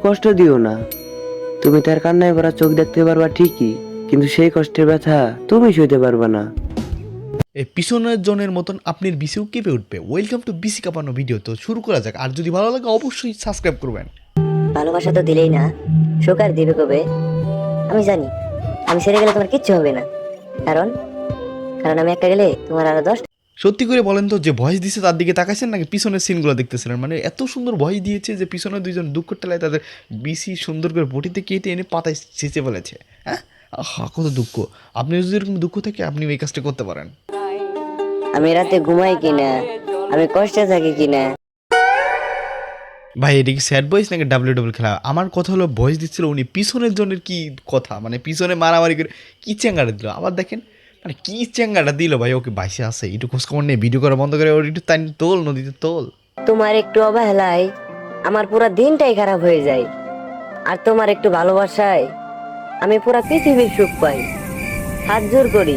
কষ্ট দিও না। তুমি তার কান্নায় ভরা চোখ দেখতে পারবা ঠিকই, কিন্তু সেই কষ্টের ব্যথা তুমি সইতে পারবা না। এই পিছনের জনের মতন আপনার বিসিও কেঁপে উঠবে। ওয়েলকাম টু বিসি কাঁপানো ভিডিও। তো শুরু করা যাক। আর যদি ভালো লাগে অবশ্যই সাবস্ক্রাইব করবেন। ভালোবাসা তো দিলেই না, সুখ আর দিবে কবে? আমি জানি আমি ছেড়ে গেলে তোমার কিচ্ছু হবে না, কারণ কারণ আমি একটা গেলে তোমার আরো 10। সত্যি করে বলেন তো, যে ভয়েস দিচ্ছে তার দিকে তাকাইছেন নাকি পিছনের সিনগুলো দেখতেছিলেন? মানে এত সুন্দর ভয়েস দিয়েছে যে পিছনে দুইজন দুঃখ টেলায় তাদের বিসি সুন্দর করে বটিতে কেটে এনে পাতায় ছেঁচে ফেলেছে। হ্যাঁ, কত দুঃখ। আপনি যদি এরকম দুঃখ থাকে আপনি এই কাজটা করতে পারেন। আমি রাতে ঘুমাই কিনা, আমি কষ্টে থাকি কিনা। ভাই এটা কি স্যাড ভয়েস নাকি ডাব্লিউ খেলা? আমার কথা হলো ভয়েস দিচ্ছিল উনি পিছনের জনের কি কথা, মানে পিছনে মারামারি করে কি চ্যাঙ্গাটা দিল। আবার দেখেন মানে কি চ্যাঙ্গাটা দিল ভাই। ওকে বাইসে আছে, একটু খোঁজখবর নিয়ে ভিডিও করা বন্ধ করে ওর একটু তাই তোল, নদীতে তোল। তোমার একটু অবহেলায় আমার পুরো দিনটাই খারাপ হয়ে যায়, আর তোমার একটু ভালোবাসায় আমি পুরো পৃথিবীর সুখ পাই। হাত জোর করি,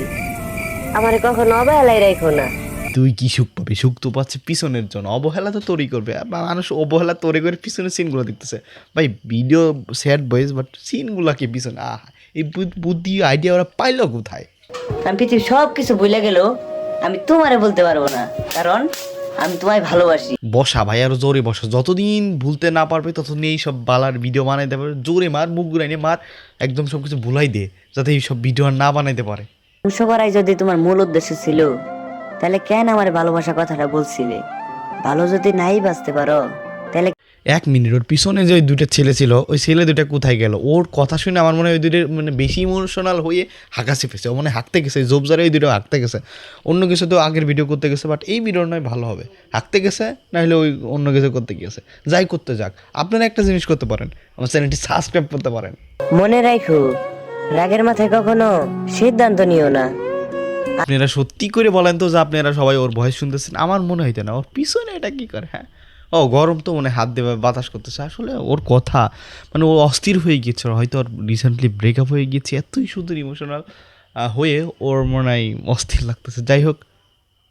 আমারে কখনো অবহেলায় রাখো না। তুই কি সুখ পাবি? সুখ তো পাচ্ছে পিছনের জন্য। অবহেলা তো তোরই করবে। মানুষ অবহেলা তোরে করে পিছনের সিনগুলো দেখতেছে। ভাই ভিডিও স্যাড ভয়েস, বাট সিনগুলো কি পিছনে? এই বুদ্ধি আইডিয়া ওরা পাইলো কোথায়? আমি পৃথিবীর সব কিছু ভুলে গেলেও আমি তোমারে বলতে পারবো না, কারণ আমি তোমায় ভালোবাসি। বসা ভাই, আরো জোরে বসা। যতদিন ভুলতে না পারবে ততদিন এই সব বালার ভিডিও বানাইতে পারবে। জোরে মার, মুখ ঘুরাইনে মার, একদম সব কিছু ভুলাই দে, যাতে এই সব ভিডিও আর না বানাইতে পারে। ধ্বংস করাই যদি তোমার মূল উদ্দেশ্য ছিল, তাহলে কেন আমার ভালোবাসা কথাটা বলছিলে? ভালো যদি নাই বাঁচতে পারো তাহলে 1 মিনিট, ওর পিছনে যে ওই দুটো ছেলে ছিল, ওই ছেলে দুটা কোথায় গেল? ওর কথা শুনে আমার মনে হয় ওই দুটো মানে বেশি ইমোশনাল হয়ে হাঁকাশি পেয়েছে। ও মানে হাঁকতে গেছে, জোবজারে ওই দুটো হাঁকতে গেছে। অন্য কিছু তো আগের ভিডিও করতে গেছে, বাট এই ভিডিও নয় ভালো হবে। হাঁকতে গেছে, না হলে ওই অন্য কিছু করতে গিয়েছে। যাই করতে যাক, আপনারা একটা জিনিস করতে পারেন, আমার চ্যানেলটি সাবস্ক্রাইব করতে পারেন। মনে রাখো, রাগের মাথায় কখনো সিদ্ধান্ত নিও না। আপনারা সত্যি করে বলেন তো যে আপনারা সবাই ওর ভয়েস শুনতেছেন? আমার মনে হইতে না। ওর পিছনে এটা কী করে? হ্যাঁ, ও গরম তো মনে হাত দেবে, বাতাস করতেছে। আসলে ওর কথা মানে ও অস্থির হয়ে গিয়েছিল। হয়তো ওর রিসেন্টলি ব্রেকআপ হয়ে গিয়েছে, এতই সুন্দর ইমোশনাল হয়ে ওর মনে হয় অস্থির লাগতেছে। যাই হোক,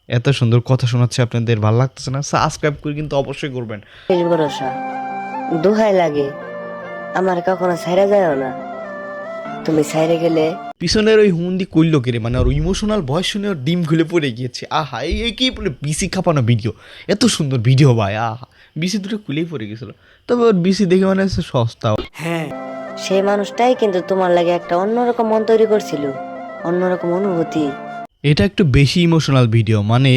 এত সুন্দর কথা শোনাচ্ছে আপনাদের ভালো লাগতেছে না? সাবস্ক্রাইব করে কিন্তু অবশ্যই করবেন। শেষ ভরসা, দোহাই লাগে, আমার কখনো ছাইরা যায়ও না। তুমি ছাইরে গেলে পিছনের ওই হুন্দি করলো কিরে, মানে ওর ইমোশনাল ভয়েস শুনে ওর ডিম খুলে পড়ে গিয়েছে। আহা, এই কি বলে বিসি খাপানো ভিডিও, এত সুন্দর ভিডিও ভাই। আহা, বিসি দুটো খুলেই পড়ে গেছিলো। তবে ওর বিসি দেখে মানে হচ্ছে সস্তা। সেই মানুষটাই কিন্তু তোমার লাগে একটা অন্যরকম মন তৈরি করছিল, অন্যরকম অনুভূতি। এটা একটু বেশি ইমোশনাল ভিডিও, মানে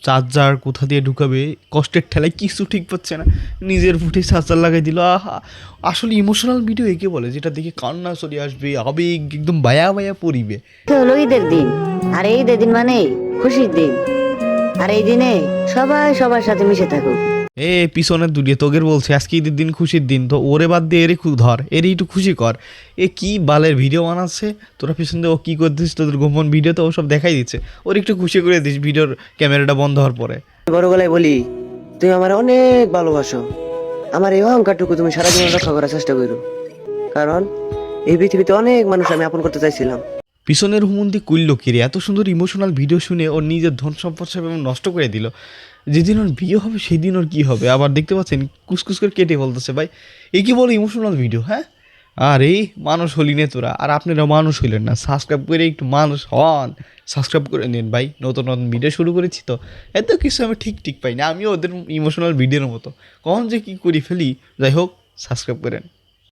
চার্জার কোথা দিয়ে ঢুকাবে কষ্টের ঠেলায় কিছু ঠিক পাচ্ছে না, নিজের ফুটে চার্জার লাগাই দিল। আহা, আসলে ইমোশনাল ভিডিও একে বলে যেটা দেখে কান্না চলে আসবে, আবেগ একদম বায়া বায়া পড়িবে। তো হলো ঈদের দিন, আর এই ঈদের দিন মানে খুশির দিন, আর এই দিনে সবাই সবার সাথে মিশে থাকুক। পিছনের দুলিয়ে তোগের বলছে আজকে ঈদের দিন, খুশির দিন, তো ওরে বাদ দিয়ে এরই ধর, এরই একটু খুশি কর। কি বালের ভিডিও বানাচ্ছে তোরা পিছন দিয়ে। ও কী করছিস তোদের গোপন ভিডিও তো ও সব দেখাই দিচ্ছে। ওর একটু খুশি করে দিস ভিডিওর ক্যামেরাটা বন্ধ হওয়ার পরে। বড় গলায় বলি, তুমি আমার অনেক ভালোবাসো। আমার এই অহংকারটুকু তুমি সারা জীবন রক্ষা করার চেষ্টা করো, কারণ এই পৃথিবীতে অনেক মানুষ আমি আপন করতে চাইছিলাম। পিছনের হুমন্দি কুল্ল কিরে, এত সুন্দর ইমোশনাল ভিডিও শুনে ওর নিজের ধন সম্পদ সব নষ্ট করে দিল। যেদিন ওর বিয়ে হবে সেদিন ওর কী হবে? আবার দেখতে পাচ্ছেন কুসকুস করে কেটে বলতেছে। ভাই এই কি বলে ইমোশনাল ভিডিও? হ্যাঁ, আর এই মানুষ হলি নে তোরা, আর আপনারা মানুষ হইলেন না। সাবস্ক্রাইব করে একটু মানুষ হন, সাবস্ক্রাইব করে নিন ভাই। নতুন নতুন ভিডিও শুরু করেছি তো এত কিছু আমি ঠিক পাই না। আমিও ওদের ইমোশনাল ভিডিওর মতো কখন যে কী করি ফেলি। যাই হোক, সাবস্ক্রাইব করেন।